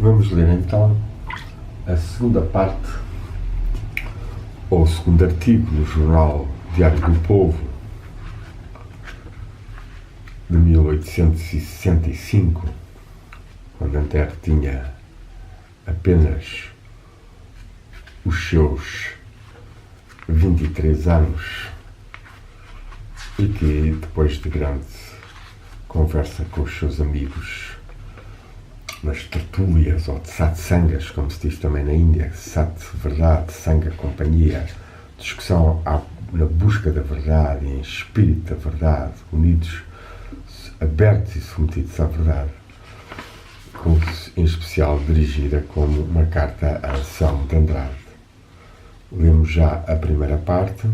Vamos ler então a segunda parte, ou o segundo artigo no jornal Diário do Povo, de 1865, quando Anter tinha apenas os seus 23 anos e que, depois de grande conversa com os seus amigos nas tertúlias ou de satsangas, como se diz também na Índia, sat, verdade, sanga, companhia, discussão na busca da verdade, em espírito da verdade, unidos, abertos e submetidos à verdade, em especial dirigida como uma carta a Anselmo de Andrade. Lemos já a primeira parte,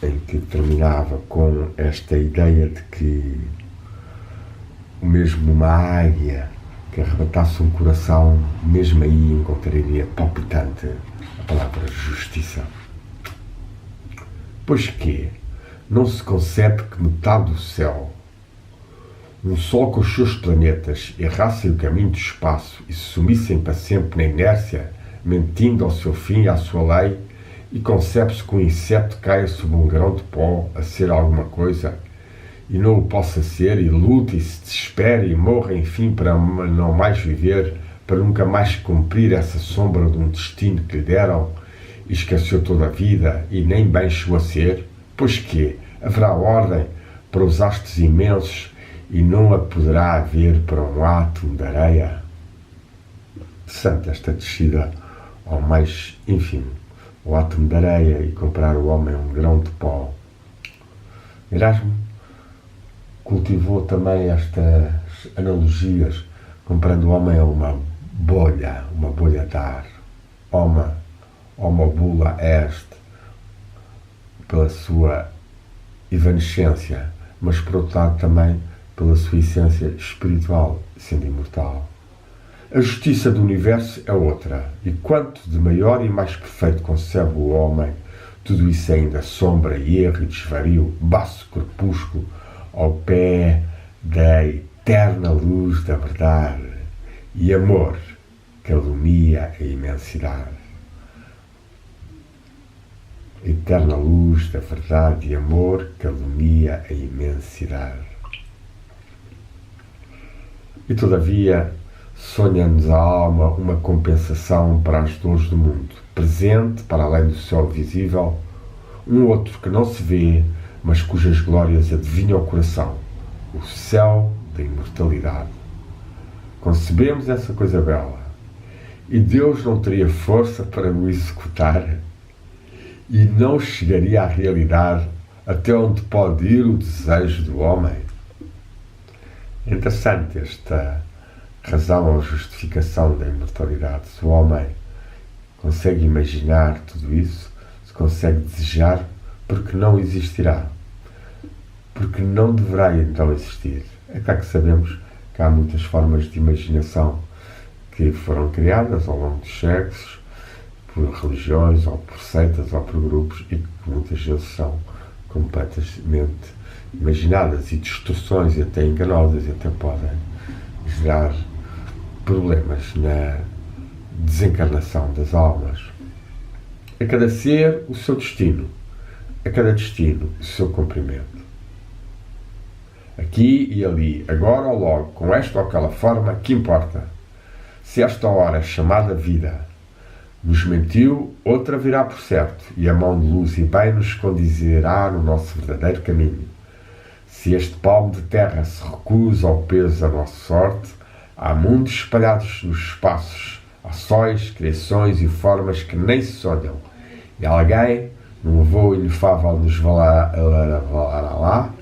em que terminava com esta ideia de que mesmo uma águia que arrebatasse um coração, mesmo aí encontraria palpitante a palavra justiça. Pois que não se concebe que metade do céu, um sol com os seus planetas, errassem o caminho do espaço e se sumissem para sempre na inércia, mentindo ao seu fim e à sua lei, e concebe-se que um inseto caia sob um grão de pó a ser alguma coisa, e não o possa ser, e lute, e se desespere, e morra, enfim, para não mais viver, para nunca mais cumprir essa sombra de um destino que lhe deram, e esqueceu toda a vida, e nem bem chegou a ser, pois que haverá ordem para os astros imensos, e não a poderá haver para um átomo de areia. Interessante esta descida ao mais, enfim, o átomo de areia e comparar o homem a um grão de pó. Erasmo cultivou também estas analogias, comparando o homem a uma bolha de ar. Homo bula est, pela sua evanescência, mas por outro lado também pela sua essência espiritual, sendo imortal. A justiça do universo é outra, e quanto de maior e mais perfeito concebe o homem, tudo isso é ainda sombra e erro e desvario, baço crepúsculo, ao pé da eterna luz da verdade e amor que alumia a imensidade. Eterna luz da verdade e amor que alumia a imensidade. E todavia sonha-nos a alma uma compensação para as dores do mundo, presente, para além do céu visível, um outro que não se vê, mas cujas glórias adivinham o coração, o céu da imortalidade. Concebemos essa coisa bela, e Deus não teria força para o executar, e não chegaria à realidade até onde pode ir o desejo do homem. É interessante esta razão ou justificação da imortalidade. Se o homem consegue imaginar tudo isso, se consegue desejar, porque não existirá. Porque não deverá então existir. É claro que sabemos que há muitas formas de imaginação que foram criadas ao longo dos séculos, por religiões, ou por seitas, ou por grupos, e que muitas vezes são completamente imaginadas e distorções, e até enganosas, e até podem gerar problemas na desencarnação das almas. A cada ser o seu destino, a cada destino o seu cumprimento. Aqui e ali, agora ou logo, com esta ou aquela forma, que importa? Se esta hora chamada vida nos mentiu, outra virá por certo, e a mão de luz e bem nos conduzirá no nosso verdadeiro caminho. Se este palmo de terra se recusa ao peso da nossa sorte, há mundos espalhados nos espaços, há sóis, criações e formas que nem se sonham, e alguém, num voo inefável, nos valará lá,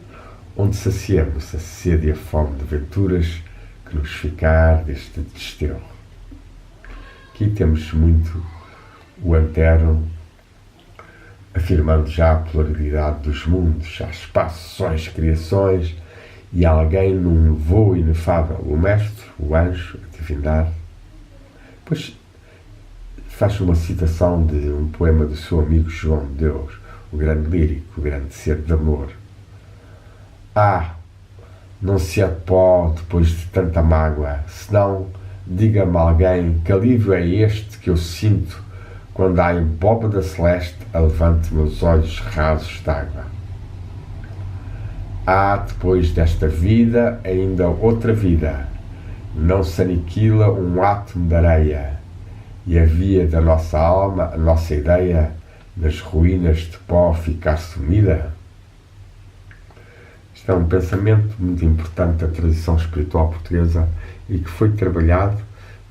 onde saciemos a sede e a fome de aventuras que nos ficar deste desterro. Aqui temos muito o Antero afirmando já a pluralidade dos mundos, há espaços, sóis, criações, e alguém num voo inefável, o mestre, o anjo, a divindade. Depois faz uma citação de um poema do seu amigo João de Deus, o grande lírico, o grande ser de amor. Não se há pó depois de tanta mágoa, senão diga-me alguém que alívio é este que eu sinto quando a abóbada celeste levante meus olhos rasos d'água. Há, depois desta vida, ainda outra vida. Não se aniquila um átomo de areia, e a via da nossa alma, a nossa ideia, nas ruínas de pó ficar sumida? Isto é um pensamento muito importante da tradição espiritual portuguesa e que foi trabalhado,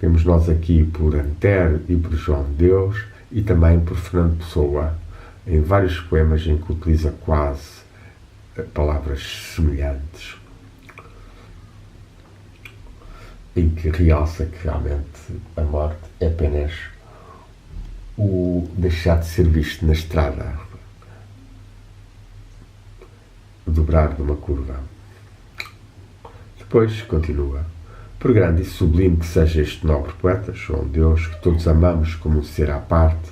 vemos nós aqui, por Antero e por João de Deus e também por Fernando Pessoa, em vários poemas em que utiliza quase palavras semelhantes, em que realça que realmente a morte é apenas o deixar de ser visto na estrada, o dobrar de uma curva. Depois continua: por grande e sublime que seja este nobre poeta, João de Deus, que todos amamos como um ser à parte,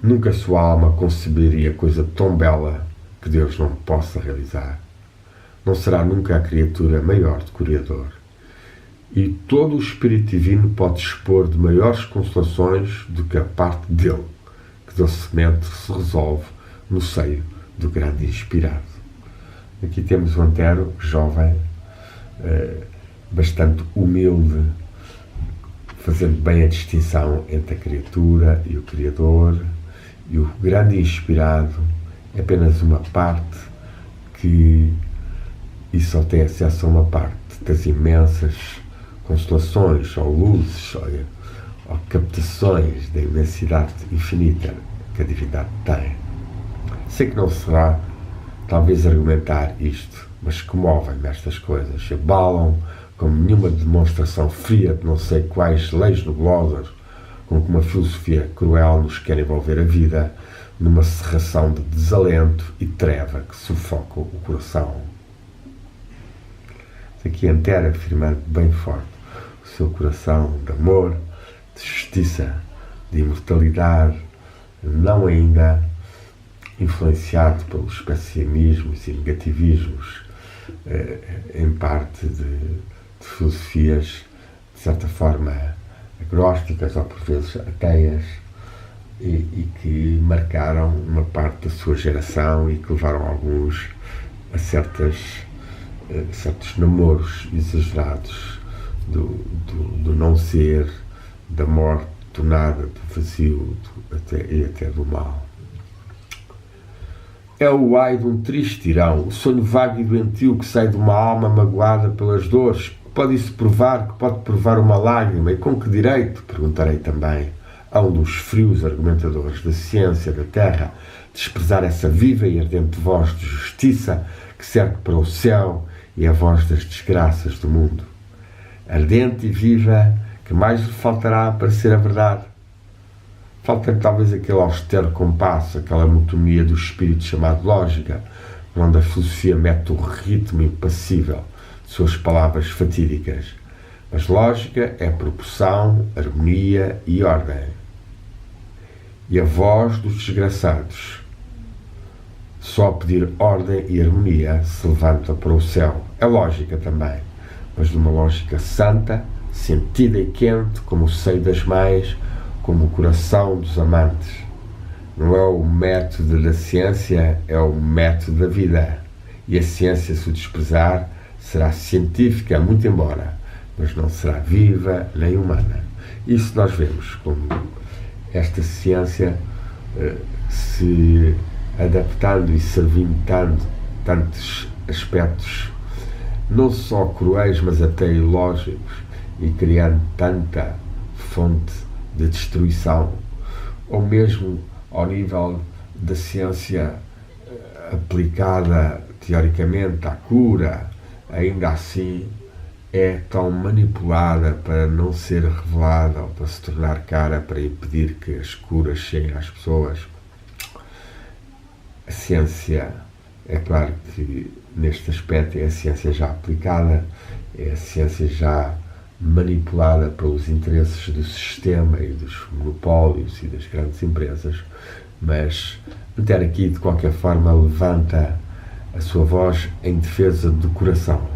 nunca sua alma conceberia coisa tão bela que Deus não possa realizar. Não será nunca a criatura maior do Criador. E todo o Espírito Divino pode dispor de maiores consolações do que a parte dele, que docemente se resolve no seio do grande inspirado. Aqui temos o Antero, jovem, bastante humilde, fazendo bem a distinção entre a criatura e o Criador, e o grande inspirado é apenas uma parte e só tem acesso a uma parte das imensas constelações ou luzes ou captações da imensidade infinita que a divindade tem. Sei que não será talvez argumentar isto, mas comovem-me estas coisas, abalam como nenhuma demonstração fria de não sei quais leis nebulosas, com que uma filosofia cruel nos quer envolver a vida numa cerração de desalento e treva que sufoca o coração. Aqui Antero afirmando bem forte o seu coração de amor, de justiça, de imortalidade, não ainda influenciado pelos pessimismos e negativismos, em parte de filosofias, de certa forma, agnósticas ou por vezes ateias, e que marcaram uma parte da sua geração e que levaram alguns a certos namoros exagerados do não ser, da morte, do nada, do vazio e até do mal. É o ai de um triste irão, o sonho vago e doentio que sai de uma alma magoada pelas dores. Pode isso provar, que pode provar uma lágrima, e com que direito? Perguntarei também a um dos frios argumentadores da ciência da terra, desprezar essa viva e ardente voz de justiça que serve para o céu e a voz das desgraças do mundo. Ardente e viva, que mais lhe faltará para ser a verdade? Falta-lhe talvez aquele austero compasso, aquela monotonia do espírito chamado lógica, onde a filosofia mete o ritmo impassível de suas palavras fatídicas. Mas lógica é proporção, harmonia e ordem. E a voz dos desgraçados, só a pedir ordem e harmonia, se levanta para o céu. É lógica também, mas de uma lógica santa, sentida e quente, como o seio das mães, como o coração dos amantes. Não é o método da ciência, é o método da vida. E a ciência, se o desprezar, será científica, muito embora, mas não será viva nem humana. Isso nós vemos como esta ciência se adaptando e servindo tantos aspectos, não só cruéis, mas até ilógicos, e criando tanta fonte de destruição, ou mesmo ao nível da ciência aplicada teoricamente à cura, ainda assim é tão manipulada para não ser revelada ou para se tornar cara, para impedir que as curas cheguem às pessoas. A ciência, é claro que neste aspecto é a ciência já aplicada, é a ciência já manipulada pelos interesses do sistema e dos monopólios e das grandes empresas, mas Antero aqui de qualquer forma levanta a sua voz em defesa do coração.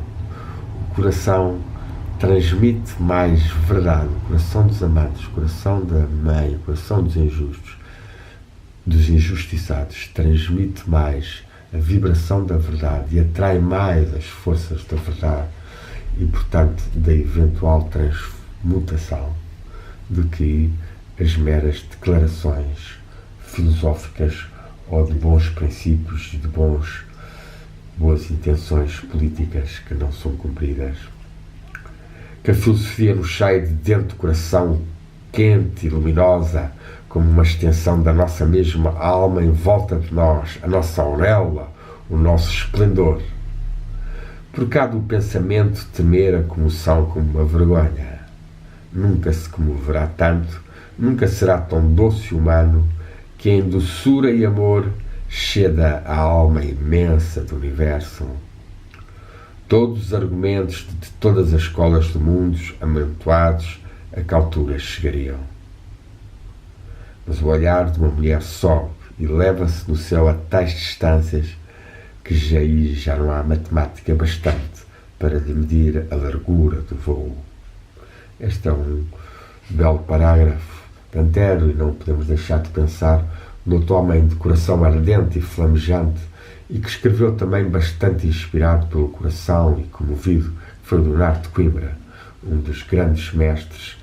O coração transmite mais verdade, o coração dos amantes, o coração da mãe, o coração dos injustos, dos injustiçados, transmite mais a vibração da verdade e atrai mais as forças da verdade e, portanto, da eventual transmutação do que as meras declarações filosóficas ou de bons princípios e de boas intenções políticas que não são cumpridas. Que a filosofia nos sai de dentro do coração quente e luminosa, como uma extensão da nossa mesma alma em volta de nós, a nossa auréola, o nosso esplendor. Por cá do pensamento temer a comoção como uma vergonha. Nunca se comoverá tanto, nunca será tão doce e humano, que em doçura e amor ceda a alma imensa do universo. Todos os argumentos de todas as escolas do mundo, amontoados, a que altura chegariam. Mas o olhar de uma mulher sobe e leva-se no céu a tais distâncias que já não há matemática bastante para lhe medir a largura do voo. Este é um belo parágrafo de Antero e não podemos deixar de pensar no outro homem de coração ardente e flamejante e que escreveu também bastante inspirado pelo coração e comovido, que foi Leonardo de Coimbra, um dos grandes mestres,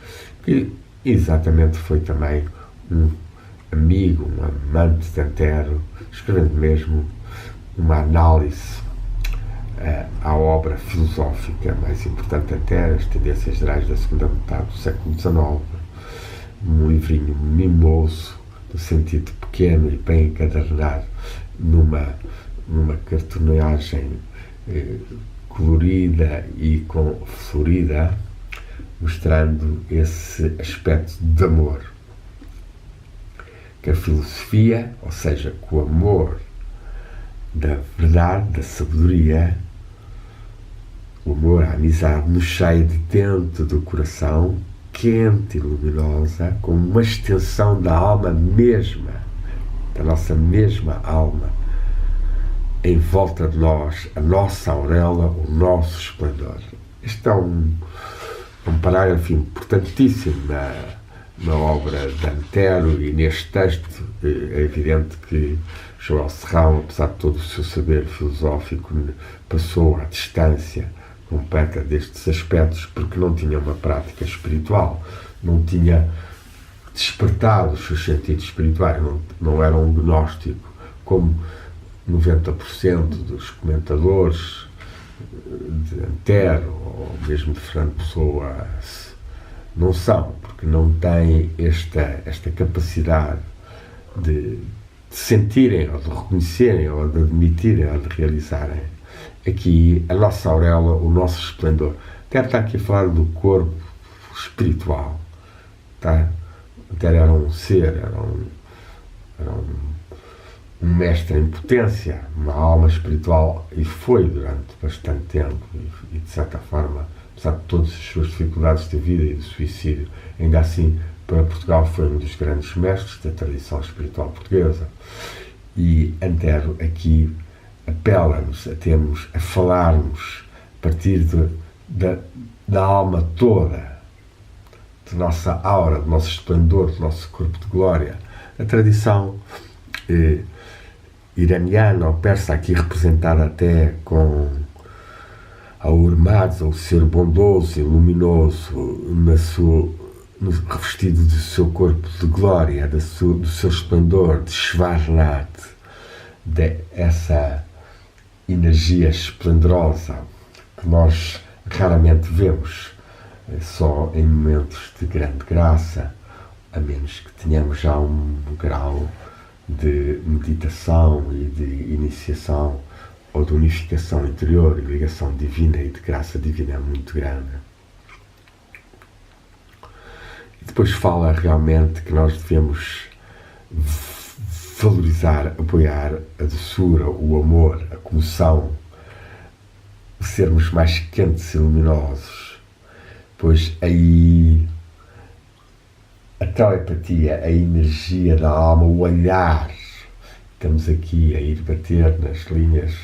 que exatamente foi também um amigo, um amante de Antero, escrevendo mesmo uma análise à obra filosófica mais importante de Antero, as tendências gerais da segunda metade do século XIX, um livrinho mimoso, no sentido pequeno e bem encadernado, numa cartonagem colorida e florida, mostrando esse aspecto de amor. Que a filosofia, ou seja, com o amor da verdade, da sabedoria, o amor à amizade, nos sai de dentro do coração, quente e luminosa, como uma extensão da alma mesma, da nossa mesma alma, em volta de nós, a nossa auréola, o nosso esplendor. Este é um parágrafo importantíssimo na obra de Antero, e neste texto é evidente que João Serrão, apesar de todo o seu saber filosófico, passou à distância completa destes aspectos porque não tinha uma prática espiritual, não tinha despertado os seus sentidos espirituais, não era um gnóstico como 90% dos comentadores de Antero ou mesmo de Fernando Pessoa não são, porque não têm esta capacidade de sentirem, ou de reconhecerem, ou de admitirem, ou de realizarem aqui a nossa auréola, o nosso esplendor. Quero estar aqui a falar do corpo espiritual, tá? Antero era um ser, era um mestre em potência, uma alma espiritual, e foi durante bastante tempo, e de certa forma, apesar de todas as suas dificuldades de vida e de suicídio, ainda assim, para Portugal foi um dos grandes mestres da tradição espiritual portuguesa. E Antero aqui apela-nos a falarmos a partir da alma toda, da nossa aura, do nosso esplendor, do nosso corpo de glória. A tradição iraniana ou persa, aqui representada até com a Urmaz, o ser bondoso e luminoso, revestido do seu corpo de glória, do seu esplendor, de Shvarnat, dessa energia esplendorosa que nós raramente vemos, só em momentos de grande graça, a menos que tenhamos já um grau de meditação e de iniciação ou de unificação interior e ligação divina e de graça divina muito grande. E depois fala realmente que nós devemos valorizar, apoiar a doçura, o amor, a comoção, sermos mais quentes e luminosos, pois aí a telepatia, a energia da alma, o olhar, estamos aqui a ir bater nas linhas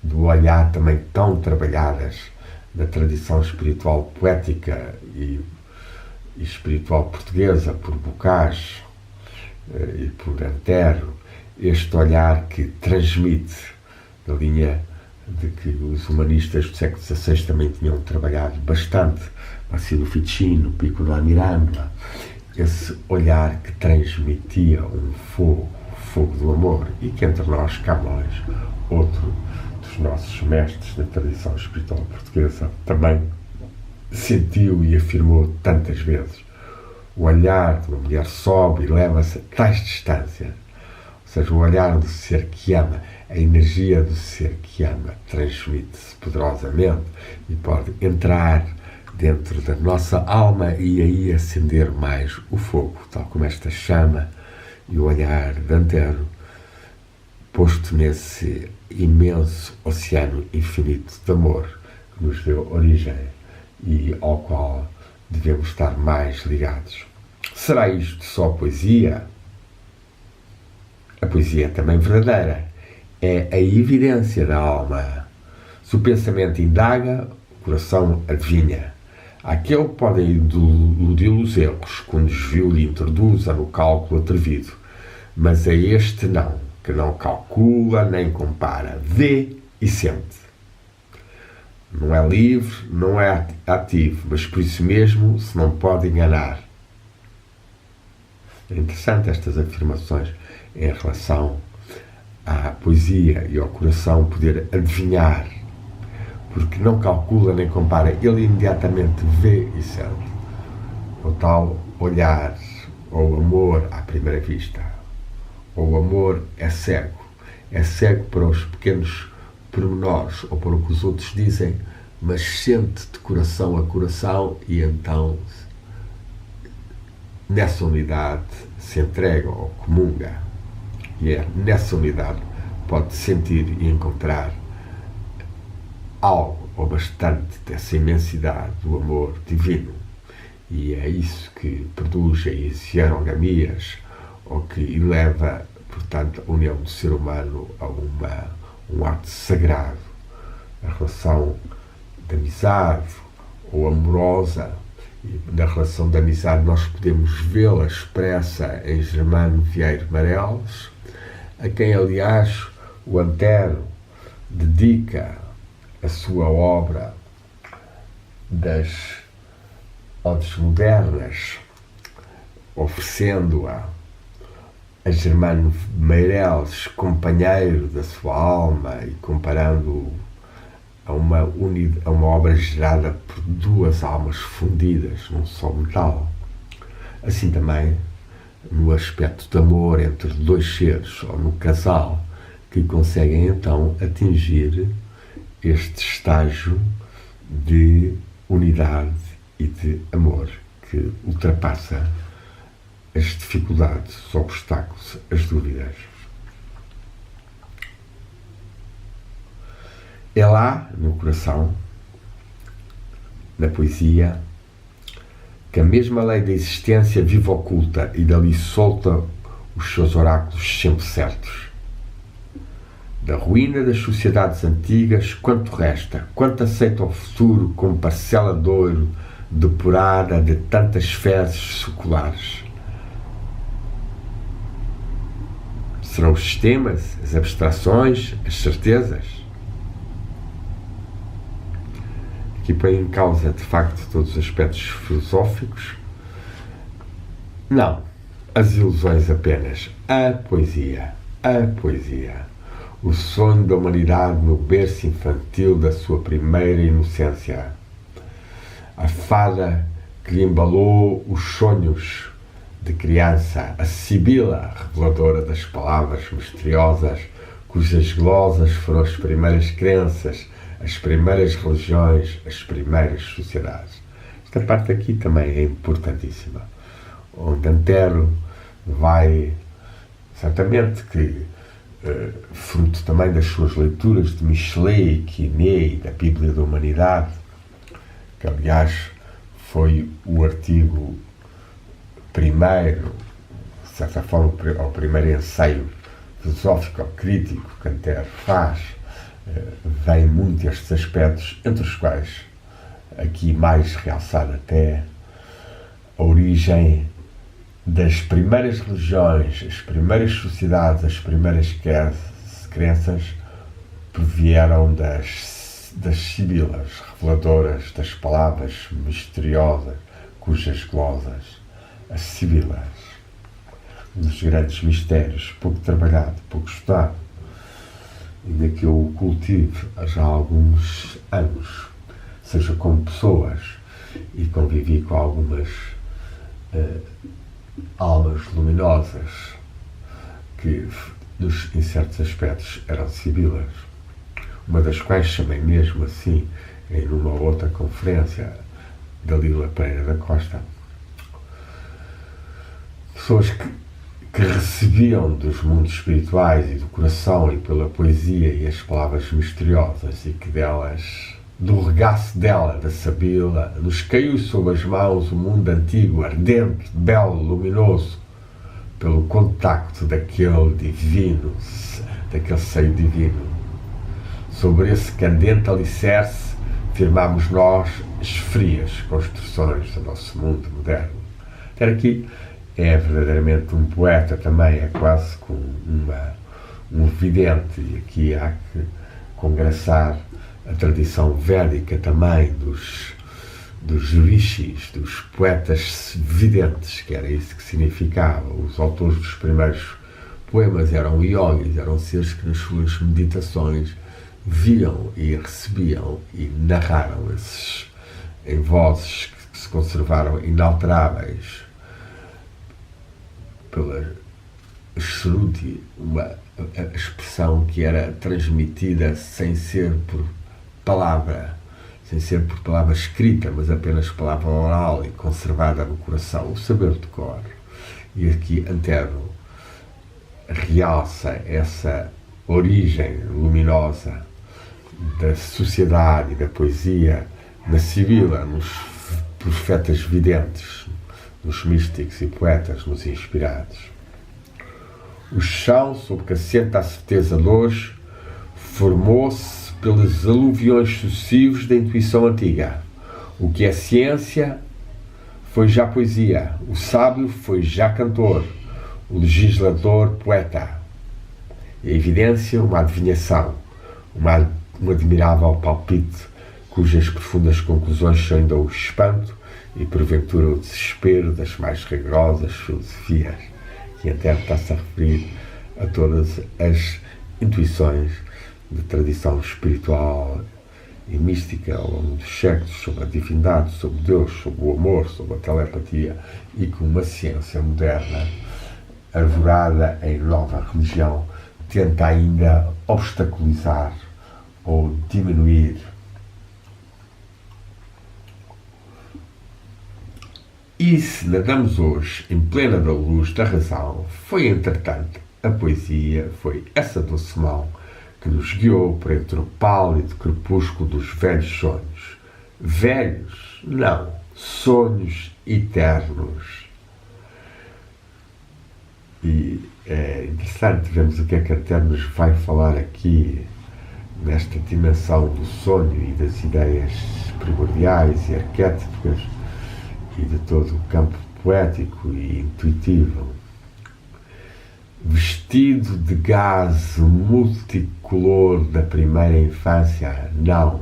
do olhar também tão trabalhadas da tradição espiritual poética e espiritual portuguesa, por Bocage e por Antero, este olhar que transmite, na linha de que os humanistas do século XVI também tinham trabalhado bastante, Marcelo Ficino, Pico da Mirandola, esse olhar que transmitia um fogo, o fogo do amor, e que entre nós, Camões, outro dos nossos mestres da tradição espiritual portuguesa, também sentiu e afirmou tantas vezes. O olhar de uma mulher sobe e leva-se a tais distâncias, ou seja, o olhar do ser que ama, a energia do ser que ama transmite-se poderosamente e pode entrar dentro da nossa alma e aí acender mais o fogo, tal como esta chama e o olhar de Antero, posto nesse imenso oceano infinito de amor que nos deu origem e ao qual devemos estar mais ligados. Será isto só poesia? A poesia é também verdadeira. É a evidência da alma. Se o pensamento indaga, o coração adivinha. Aquele pode iludir os erros, com desvio lhe introduza no cálculo atrevido. Mas a este não, que não calcula nem compara, vê e sente. Não é livre, não é ativo, mas por isso mesmo se não pode enganar. É interessante estas afirmações em relação à poesia e ao coração poder adivinhar, porque não calcula nem compara, ele imediatamente vê e sente. O tal olhar ou amor à primeira vista. O amor é cego para os pequenos pormenores ou para o que os outros dizem, mas sente de coração a coração e então nessa unidade se entrega ou comunga. E é nessa unidade pode sentir e encontrar algo ou bastante dessa imensidade do amor divino. E é isso que produz as hierogamias, ou que eleva, portanto, a união do ser humano a um ato sagrado. A relação de amizade ou amorosa. E na relação de amizade nós podemos vê-la expressa em Germano Vieira Mareles, a quem, aliás, o Antero dedica a sua obra das odes modernas, oferecendo-a a Germano Meireles, companheiro da sua alma, e comparando-o a uma obra gerada por duas almas fundidas num só metal. Assim também no aspecto de amor entre dois seres, ou no casal, que conseguem então atingir este estágio de unidade e de amor que ultrapassa as dificuldades, os obstáculos, as dúvidas. É lá, no coração, na poesia, que a mesma lei da existência vive oculta e dali solta os seus oráculos sempre certos. Da ruína das sociedades antigas, quanto resta, quanto aceita o futuro como parcela de ouro depurada de tantas fezes seculares. Serão os sistemas, as abstrações, as certezas? Aqui põe em causa, de facto, todos os aspectos filosóficos. Não, as ilusões apenas. A poesia. O sonho da humanidade no berço infantil da sua primeira inocência. A fada que lhe embalou os sonhos de criança, a sibila reveladora das palavras misteriosas, cujas glosas foram as primeiras crenças, as primeiras religiões, as primeiras sociedades. Esta parte aqui também é importantíssima, onde Antero vai, certamente que fruto também das suas leituras de Michelet, Quinet e da Bíblia da Humanidade, que aliás foi o artigo primeiro, de certa forma, o primeiro ensaio filosófico ou crítico que Antero faz, vem muito estes aspectos, entre os quais aqui mais realçar até a origem das primeiras religiões, as primeiras sociedades, as primeiras crenças provieram das sibilas reveladoras das palavras misteriosas, cujas glosas, as sibilas, um dos grandes mistérios, pouco trabalhado, pouco estudado, ainda que eu cultive já há alguns anos, seja como pessoas, e convivi com algumas almas luminosas que, em certos aspectos, eram sibilas, uma das quais chamei mesmo assim em uma outra conferência, Dalila Pereira da Costa. Pessoas que recebiam dos mundos espirituais e do coração e pela poesia e as palavras misteriosas, e que delas, do regaço dela, da sabila, nos caiu sob as mãos o mundo antigo, ardente, belo, luminoso, pelo contacto daquele divino, daquele seio divino. Sobre esse candente alicerce firmamos nós as frias construções do nosso mundo moderno. Ter aqui é verdadeiramente um poeta também, é quase como um vidente, e aqui há que congraçar a tradição védica também dos rishis, dos poetas videntes, que era isso que significava. Os autores dos primeiros poemas eram yogis, eram seres que nas suas meditações viam e recebiam e narraram esses em vozes que se conservaram inalteráveis pela Shruti, uma expressão que era transmitida sem ser por palavra, sem ser por palavra escrita, mas apenas palavra oral e conservada no coração, o saber de cor. E aqui Antero realça essa origem luminosa da sociedade e da poesia na Sibila, nos profetas videntes, nos místicos e poetas, nos inspirados. O chão sobre que assenta a certeza de hoje formou-se pelos aluviões sucessivos da intuição antiga. O que é ciência foi já poesia, o sábio foi já cantor, o legislador poeta, a evidência uma adivinhação, um admirável palpite cujas profundas conclusões são ainda o espanto e porventura o desespero das mais rigorosas filosofias, que até está-se a referir a todas as intuições de tradição espiritual e mística ao longo dos séculos sobre a divindade, sobre Deus, sobre o amor, sobre a telepatia, e com uma ciência moderna arvorada em nova religião tenta ainda obstaculizar ou diminuir. E se nadamos hoje em plena da luz da razão, foi entretanto a poesia, foi essa doce mão que nos guiou por entre o pálido crepúsculo dos velhos sonhos. Velhos? Não, sonhos eternos. E é interessante vermos o que é que até nos vai falar aqui nesta dimensão do sonho e das ideias primordiais e arquétipicas e de todo o campo poético e intuitivo. Vestido de gaze multicolor da primeira infância, não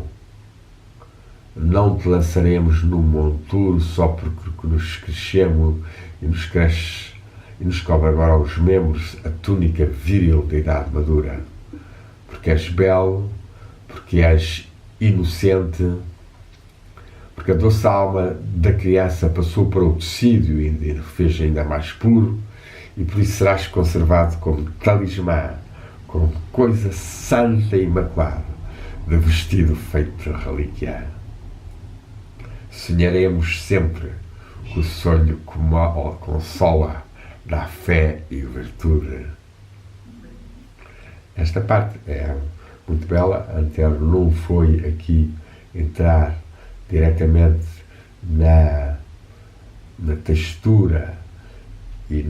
te lançaremos no monturo só porque nos crescemos e nos cresce e nos cobre agora aos membros a túnica viril da idade madura. Porque és belo, porque és inocente, porque a doce alma da criança passou para o tecido e fez ainda mais puro, e por isso serás conservado como talismã, como coisa santa e imaculada, de vestido feito de relíquia. Sonharemos sempre que o sonho consola, dá fé e virtude. Esta parte é muito bela. Antero não foi aqui entrar diretamente na textura e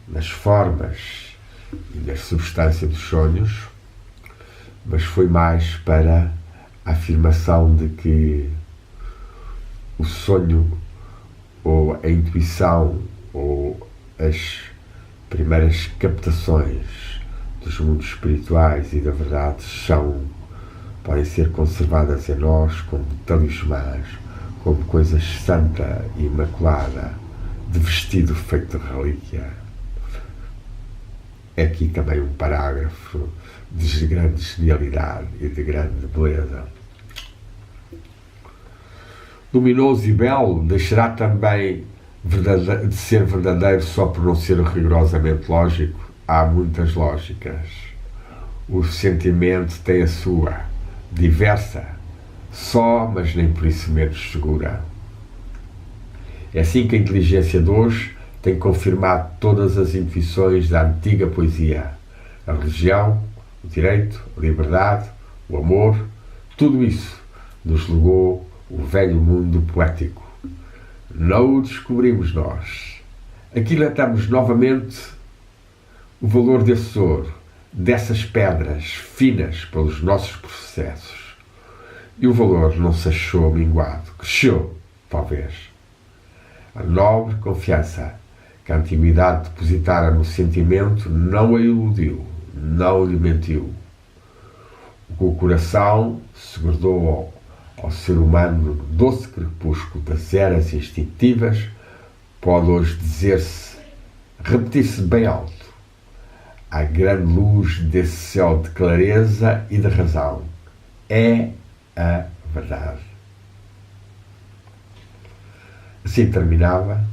nas formas e na substância dos sonhos, mas foi mais para a afirmação de que o sonho ou a intuição ou as primeiras captações dos mundos espirituais e da verdade podem ser conservadas em nós como talismãs, como coisas santa e imaculada, de vestido feito de relíquia. É aqui também um parágrafo de grande genialidade e de grande beleza. Luminoso e belo deixará também de ser verdadeiro só por não ser rigorosamente lógico? Há muitas lógicas. O sentimento tem a sua, diversa, só, mas nem por isso menos segura. É assim que a inteligência de hoje tem confirmado todas as intuições da antiga poesia. A religião, o direito, a liberdade, o amor, tudo isso nos legou o velho mundo poético. Não o descobrimos nós. Aquilatamos novamente o valor desse ouro, dessas pedras finas pelos nossos processos. E o valor não se achou minguado, cresceu, talvez. A nobre confiança que a antiguidade depositara no sentimento não a iludiu, não lhe mentiu. O coração se guardou ao ser humano no doce crepúsculo das eras instintivas, pode hoje dizer-se, repetir-se bem alto, à grande luz desse céu de clareza e de razão. É a verdade. Assim terminava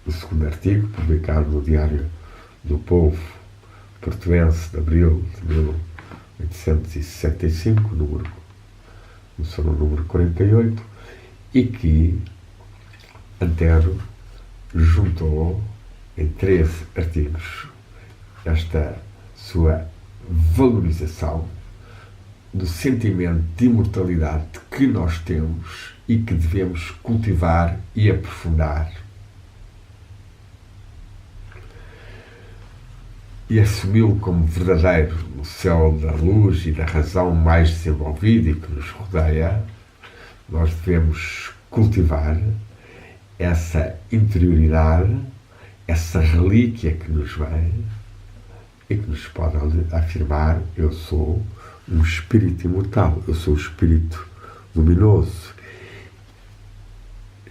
o segundo artigo, publicado no Diário do Povo Portuense de abril de 1865, começou no número 48, e que Antero juntou em 13 artigos esta sua valorização do sentimento de imortalidade que nós temos e que devemos cultivar e aprofundar. E assumiu como verdadeiro no céu da luz e da razão mais desenvolvido e que nos rodeia. Nós devemos cultivar essa interioridade, essa relíquia que nos vem e que nos pode afirmar: eu sou um espírito imortal, eu sou um espírito luminoso,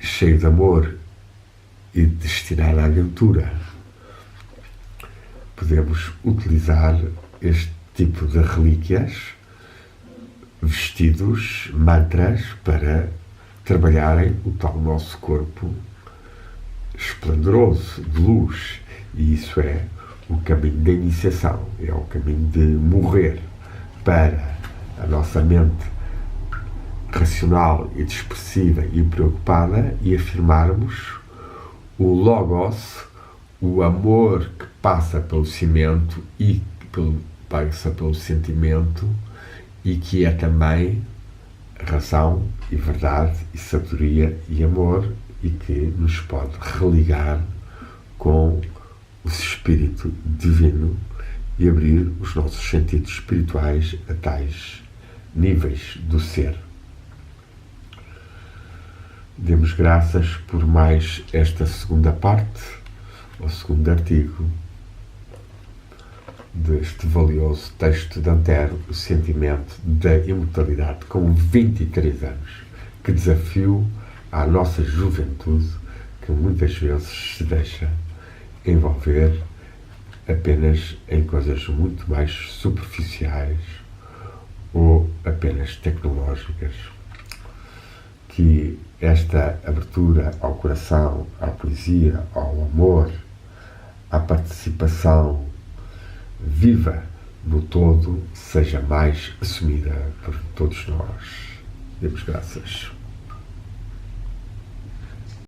cheio de amor e destinado à aventura. Podemos utilizar este tipo de relíquias, vestidos, mantras, para trabalharem o tal nosso corpo esplendoroso, de luz. E isso é o caminho da iniciação, é o caminho de morrer para a nossa mente racional e dispersiva e preocupada e afirmarmos o Logos, o amor que passa pelo cimento e passa pelo sentimento e que é também razão e verdade e sabedoria e amor e que nos pode religar com o Espírito Divino e abrir os nossos sentidos espirituais a tais níveis do ser. Demos graças por mais esta segunda parte, o segundo artigo deste valioso texto de Antero, o sentimento da imortalidade, com 23 anos. Que desafio à nossa juventude, que muitas vezes se deixa envolver apenas em coisas muito mais superficiais ou apenas tecnológicas. Que esta abertura ao coração, à poesia, ao amor, à participação viva no todo, seja mais assumida por todos nós. Demos graças.